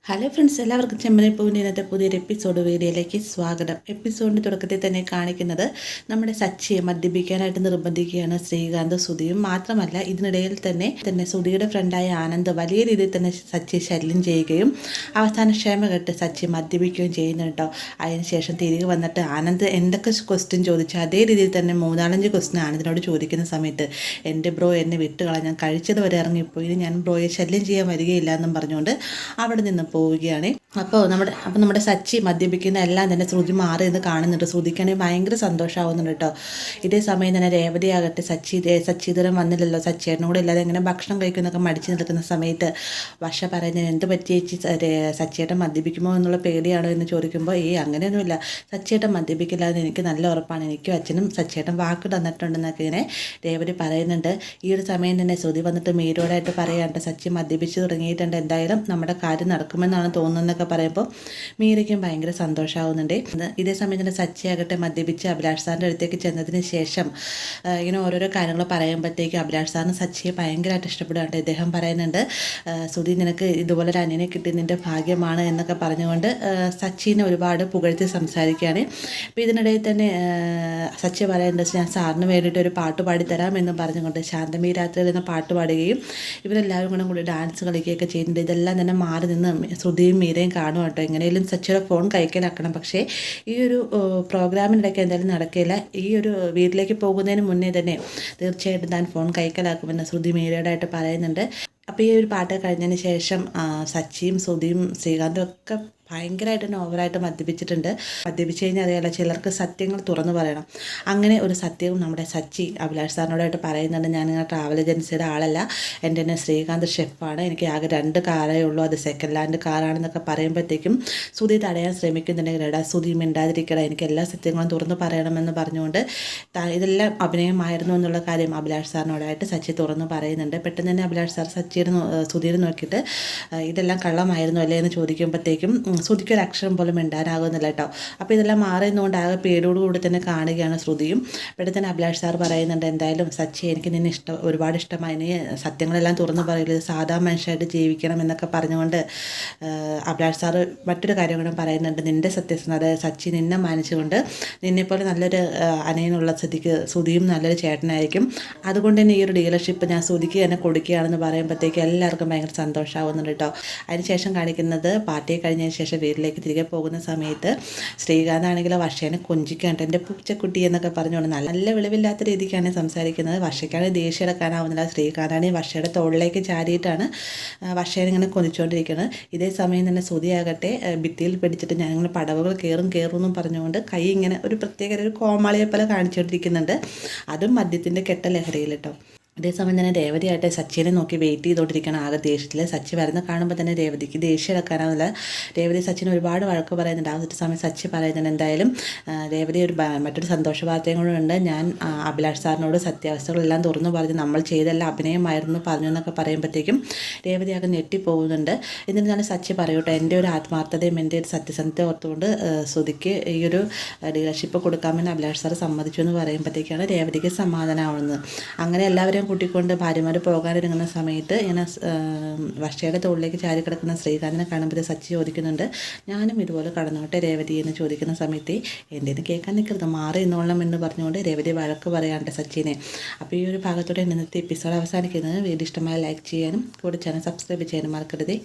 Hello friends, എല്ലാവർക്കും ചെമ്മനപ്പൂവിൻ്റെ ഇന്നത്തെ പുതിയൊരു വീഡിയോയിലേക്ക് സ്വാഗതം. എപ്പിസോഡിൻ്റെ തുടക്കത്തിൽ തന്നെ കാണിക്കുന്നത് നമ്മുടെ സച്ചിയെ മദ്യപിക്കാനായിട്ട് നിർബന്ധിക്കുകയാണ് ശ്രീകാന്ത് സുധിയും. മാത്രമല്ല ഇതിനിടയിൽ തന്നെ സുധിയുടെ ഫ്രണ്ടായ ആനന്ദ് വലിയ രീതിയിൽ തന്നെ സച്ചിയെ ശല്യം ചെയ്യുകയും അവസാന ക്ഷമ കെട്ട് സച്ചി മദ്യപിക്കുകയും ചെയ്യുന്നു കേട്ടോ. അതിനുശേഷം തിരികെ വന്നിട്ട് ആനന്ദ് എന്തൊക്കെ ക്വസ്റ്റ്യൻ ചോദിച്ചു അതേ രീതിയിൽ തന്നെ 3-4 ക്വസ്റ്റ്യൻ ആനന്ദിനോട് ചോദിക്കുന്ന സമയത്ത് എൻ്റെ ബ്രോ എന്നെ വിട്ടുകളാൻ ഞാൻ കഴിച്ചത് വരെ ഇറങ്ങിപ്പോയി, ഞാൻ ബ്രോയെ ശല്യം ചെയ്യാൻ വരികയില്ല എന്നും പറഞ്ഞുകൊണ്ട് അവിടെ നിന്ന് പോവുകയാണ്. അപ്പോൾ നമ്മുടെ സച്ചി മദ്യപിക്കുന്ന എല്ലാം തന്നെ ശ്രുതി മാറി എന്ന് കാണുന്നുണ്ട്. ശ്രുതിക്കാണെങ്കിൽ ഭയങ്കര സന്തോഷമാവുന്നുണ്ട് കേട്ടോ. ഇതേ സമയം തന്നെ രേവതി ആകട്ടെ സച്ചിധരൻ വന്നില്ലല്ലോ, സച്ചേട്ടനോട് ഇല്ലാതെ എങ്ങനെ ഭക്ഷണം കഴിക്കുന്നൊക്കെ മടിച്ചു നിൽക്കുന്ന സമയത്ത് വർഷ പറയുന്നത് എന്ത് പറ്റി ചേച്ചി, സച്ചേട്ടൻ മദ്യപിക്കുമോ എന്നുള്ള പേടിയാണോ എന്ന് ചോദിക്കുമ്പോൾ അങ്ങനെയൊന്നുമില്ല, സച്ചേട്ടൻ മദ്യപിക്കില്ല എന്ന് എനിക്ക് നല്ല ഉറപ്പാണ്, എനിക്കും അച്ഛനും സച്ചേട്ടൻ വാക്ക് തന്നിട്ടുണ്ടെന്നൊക്കെ ഇങ്ങനെ രേവതി പറയുന്നുണ്ട്. ഈ ഒരു സമയം തന്നെ ശ്രുതി വന്നിട്ട് മീരോടായിട്ട് പറയാണ്ട് സച്ചി മദ്യപിച്ച് തുടങ്ങിയിട്ടുണ്ട്, എന്തായാലും നമ്മുടെ കാര്യം നടക്കുമെന്നാണ് തോന്നുന്നതൊക്കെ പറയുമ്പോൾ മീരയ്ക്കും ഭയങ്കര സന്തോഷമാവുന്നുണ്ട്. ഇതേ സമയം തന്നെ സച്ചിയാകട്ടെ മദ്യപിച്ച് അഭിലാഷ് സാറിൻ്റെ അടുത്തേക്ക് ചെന്നതിന് ശേഷം ഇങ്ങനെ ഓരോരോ കാര്യങ്ങൾ പറയുമ്പോഴത്തേക്കും അഭിലാഷ് സാറിന് സച്ചിയെ ഭയങ്കരമായിട്ട് ഇഷ്ടപ്പെടുകയാണ്. ഇദ്ദേഹം പറയുന്നുണ്ട്, സുധി നിനക്ക് ഇതുപോലൊരു അനിയനെ കിട്ടിയതിൻ്റെ ഭാഗ്യമാണ് എന്നൊക്കെ പറഞ്ഞുകൊണ്ട് സച്ചിനെ ഒരുപാട് പുകഴ്ത്തി സംസാരിക്കുകയാണ്. അപ്പോൾ ഇതിനിടയിൽ തന്നെ സച്ചി പറയുന്നുണ്ട്, ഞാൻ സാറിന് വേണ്ടിയിട്ട് ഒരു പാട്ട് പാടിത്തരാം എന്ന് പറഞ്ഞുകൊണ്ട് ശാന്തമീ രാത്രിയിൽ നിന്ന് പാട്ട് പാടുകയും ഇവരെല്ലാവരും കൂടി ഡാൻസ് കളിക്കുകയൊക്കെ ചെയ്യുന്നുണ്ട്. ഇതെല്ലാം തന്നെ മാറി നിന്ന് ശ്രുതിയും മീരയും കാണും കേട്ടോ. എങ്ങനെയും സച്ചിയുടെ ഫോൺ കൈക്കലാക്കണം. പക്ഷേ ഈ ഒരു പ്രോഗ്രാമിനിടയ്ക്ക് എന്തായാലും നടക്കില്ല. ഈ ഒരു വീട്ടിലേക്ക് പോകുന്നതിന് മുന്നേ തന്നെ തീർച്ചയായിട്ടും താൻ ഫോൺ കൈക്കലാക്കുമെന്ന് ശ്രുതി മീരയോടായിട്ട് പറയുന്നുണ്ട്. അപ്പോൾ ഈ ഒരു പാട്ട് കഴിഞ്ഞതിന് ശേഷം സച്ചിയും ശ്രുതിയും ശ്രീകാന്തും ഒക്കെ ഭയങ്കരമായിട്ട് തന്നെ ഓവറായിട്ട് മദ്യപിച്ചിട്ടുണ്ട്. മദ്യപിച്ച് കഴിഞ്ഞാൽ അറിയാലോ, ചിലർക്ക് സത്യങ്ങൾ തുറന്നു പറയണം. അങ്ങനെ ഒരു സത്യവും നമ്മുടെ സച്ചി അഭിലാഷ് സാറിനോടായിട്ട് പറയുന്നുണ്ട്, ഞാനിങ്ങനെ ട്രാവൽ ഏജൻസിയുടെ ആളല്ല, എൻ്റെ തന്നെ ശ്രീകാന്ത് ഷെഫാണ്, എനിക്ക് ആകെ 2 കാറേ ഉള്ളൂ, അത് സെക്കൻഡ് ഹാൻഡ് കാറാണെന്നൊക്കെ പറയുമ്പോഴത്തേക്കും സുധി തടയാൻ ശ്രമിക്കുന്നുണ്ടെങ്കിൽ എടാ സുധി മിണ്ടാതിരിക്കടാ, എനിക്ക് എല്ലാ സത്യങ്ങളും തുറന്നു പറയണമെന്ന് പറഞ്ഞുകൊണ്ട് ഇതെല്ലാം അഭിനയമായിരുന്നു എന്നുള്ള കാര്യം അഭിലാഷ് സാറിനോടായിട്ട് സച്ചി തുറന്നു പറയുന്നുണ്ട്. പെട്ടെന്ന് തന്നെ അഭിലാഷ് സാർ സുധീരെ നോക്കിയിട്ട് ഇതെല്ലാം കള്ളമായിരുന്നു അല്ലേ എന്ന് ചോദിക്കുമ്പോഴത്തേക്കും ശ്രുതിക്ക് ഒരു അക്ഷരം പോലും മിണ്ടാനാകുന്നില്ല കേട്ടോ. അപ്പോൾ ഇതെല്ലാം മാറുന്നതുകൊണ്ട് ആകെ പേരോടുകൂടി തന്നെ കാണുകയാണ് ശ്രുതിയും. പെട്ടെന്ന് തന്നെ അഭിലാഷ് സാർ പറയുന്നുണ്ട്, എന്തായാലും സച്ചി എനിക്ക് നിന്നെ ഒരുപാട് ഇഷ്ടമായി, ഇനി സത്യങ്ങളെല്ലാം തുറന്നു പറയില്ല, സാധാ മനുഷ്യരായിട്ട് ജീവിക്കണം എന്നൊക്കെ പറഞ്ഞുകൊണ്ട് അഭിലാഷ് സാർ മറ്റൊരു കാര്യം കൂടെ പറയുന്നുണ്ട്, നിൻ്റെ സത്യസന്ധത സച്ചി നിന്നെ മാനിച്ചുകൊണ്ട് നിന്നെപ്പോലെ നല്ലൊരു അനയനുള്ള സ്ഥിതിക്ക് ശ്രുതിയും നല്ലൊരു ചേട്ടനായിരിക്കും, അതുകൊണ്ട് തന്നെ ഈ ഒരു ഡീലർഷിപ്പ് ഞാൻ ശ്രുതിക്ക് തന്നെ കൊടുക്കുകയാണെന്ന് പറയുമ്പോഴത്തേക്ക് എല്ലാവർക്കും ഭയങ്കര സന്തോഷമാവുന്നുണ്ട് കേട്ടോ. അതിനുശേഷം കാണിക്കുന്നത് പാർട്ടി കഴിഞ്ഞതിന് ശേഷം വീട്ടിലേക്ക് തിരികെ പോകുന്ന സമയത്ത് ശ്രീകാന്താണെങ്കിൽ വർഷേനെ കൊഞ്ചിക്കാണ്ട് എൻ്റെ പൂച്ചക്കുട്ടി എന്നൊക്കെ പറഞ്ഞുകൊണ്ട് നല്ല വെളിവില്ലാത്ത രീതിക്കാണ് സംസാരിക്കുന്നത്. വർഷയ്ക്കാണെങ്കിൽ ദേഷ്യം എടുക്കാനാവുന്നില്ല. ശ്രീകാന്താണെങ്കിൽ വർഷയുടെ തോളിലേക്ക് ചാടിയിട്ടാണ് വർഷേനെ ഇങ്ങനെ കൊതിച്ചുകൊണ്ടിരിക്കുന്നത്. ഇതേ സമയം തന്നെ ശ്രുതിയാകട്ടെ ഭിത്തിയിൽ പിടിച്ചിട്ട് ഞങ്ങൾ പടവുകൾ കയറുമെന്നും പറഞ്ഞുകൊണ്ട് കൈ ഇങ്ങനെ ഒരു പ്രത്യേക ഒരു കോമാളിയെ പോലെ കാണിച്ചുകൊണ്ടിരിക്കുന്നുണ്ട്. അതും മദ്യത്തിൻ്റെ കെട്ട ലഹരിയിൽ കേട്ടോ. അതേസമയം തന്നെ രേവതിയായിട്ട് സച്ചിനെ നോക്കി വെയിറ്റ് ചെയ്തുകൊണ്ടിരിക്കണം ആകെ ദേഷ്യത്തിൽ. സച്ചി വരുന്ന കാണുമ്പോൾ തന്നെ രേവതിക്ക് ദേഷ്യം എടുക്കാനാവില്ല. രേവതി സച്ചിന് ഒരുപാട് വഴക്ക് പറയുന്നുണ്ട്. ആ ഒരു സമയം സച്ചി പറയുന്നുണ്ട്, എന്തായാലും രേവതി മറ്റൊരു സന്തോഷ വാർത്തയും കൂടെ ഉണ്ട്, ഞാൻ അഭിലാഷ് സാറിനോട് സത്യാവസ്ഥകളെല്ലാം തുറന്നു പറഞ്ഞു, നമ്മൾ ചെയ്തെല്ലാം അഭിനയമായിരുന്നു പറഞ്ഞു എന്നൊക്കെ പറയുമ്പോഴത്തേക്കും രേവതി ആകെ ഞെട്ടിപ്പോകുന്നുണ്ട്. എന്നിരുന്നാലും സച്ചി പറയൂട്ടെ, എൻ്റെ ഒരു ആത്മാർത്ഥതയും എൻ്റെ ഒരു സത്യസന്ധത ഓർത്തുകൊണ്ട് ശ്രുതിക്ക് ഈ ഒരു ഡീലർഷിപ്പ് കൊടുക്കാമെന്ന് അഭിലാഷ് സാർ സമ്മതിച്ചു എന്ന് പറയുമ്പോഴത്തേക്കാണ് രേവതിക്ക് സമാധാനമാവുന്നത്. അങ്ങനെ എല്ലാവരും കൂട്ടിക്കൊണ്ട് ഭാര്യമാർ പോകാനിറങ്ങുന്ന സമയത്ത് ഇങ്ങനെ വർഷയുടെ തോളിലേക്ക് ചാരി കിടക്കുന്ന ശ്രീകാന്തിനെ കാണുമ്പോൾ സച്ചി ചോദിക്കുന്നുണ്ട്, ഞാനും ഇതുപോലെ കടന്നോട്ടെ രേവതി എന്ന് ചോദിക്കുന്ന സമയത്ത് എൻ്റെന്ന് കേൾക്കാൻ നിൽക്കരുത്, മാറി എന്നോളം എന്ന് പറഞ്ഞുകൊണ്ട് രേവതി വഴക്ക് പറയാണ്ട് സച്ചിനെ. അപ്പോൾ ഈ ഒരു ഭാഗത്തോടെ ഇന്നത്തെ എപ്പിസോഡ് അവസാനിക്കുന്നത്. വീഡിയോ ഇഷ്ടമായ ലൈക്ക് ചെയ്യാനും കൂടെ ചാനൽ സബ്സ്ക്രൈബ് ചെയ്യാനും മറക്കരുതേ.